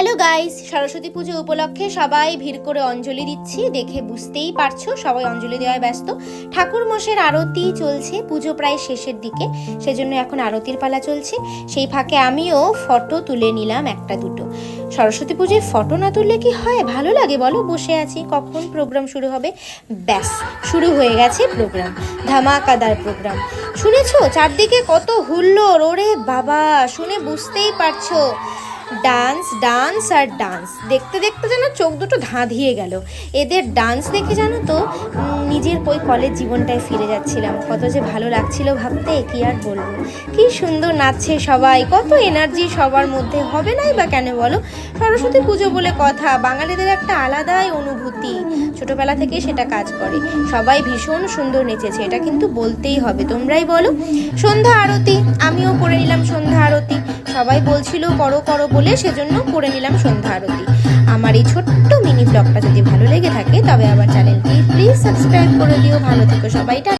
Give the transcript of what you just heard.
Hello guys, Saraswati পুজো উপলক্ষে সবাই ভিড় করে অঞ্জলি দিচ্ছি। দেখে বুঝতেই পারছো সবাই অঞ্জলি দেওয়ায় ব্যস্ত। ঠাকুর মশাইয়ের আরতি চলছে, পুজো প্রায় শেষের দিকে, সেজন্য এখন আরতির পালা চলছে। সেই ফাঁকে আমিও ফটো তুলে নিলাম একটা দুটো। সরস্বতী পুজোয় ফটো না তুললে কি হয়? ভালো লাগে বলো? বসে আছি, কখন প্রোগ্রাম শুরু হবে। ব্যাস, শুরু হয়ে গেছে প্রোগ্রাম, ধামাকাদার প্রোগ্রাম। শুনেছো চারদিকে কত হুল্লোড়? ওরে বাবা, শুনে বুঝতেই পারছো ডান্স ডান্স আর ডান্স। দেখতে দেখতে যেন চোখ দুটো ধাঁধিয়ে গেল। এদের ডান্স দেখে জানো তো নিজের ওই কলেজ জীবনটায় ফিরে যাচ্ছিলাম। কত যে ভালো লাগছিল ভাবতে, কি আর বলবো। কি সুন্দর নাচছে সবাই, কত এনার্জি সবার মধ্যে, হবে নাই বা কেন বলো? সরস্বতী পুজো বলে কথা, বাঙালিদের একটা আলাদাই অনুভূতি, ছোটবেলা থেকে সেটা কাজ করে। সবাই ভীষণ সুন্দর নেচেছে, এটা কিন্তু বলতেই হবে। তোমরাই বলো। সন্ধ্যা আরতি, আমিও করে নিলাম সন্ধ্যা আরতি। সবাই বলছিল করো করো বলে, সেজন্য করে নিলাম সন্ধ্যা আরতি। আমার এই ছোট্ট মিনি ব্লগটা যদি ভালো লেগে থাকে তবে আমার চ্যানেলটি প্লিজ সাবস্ক্রাইব করে দিও। ভালো থেকো সবাই।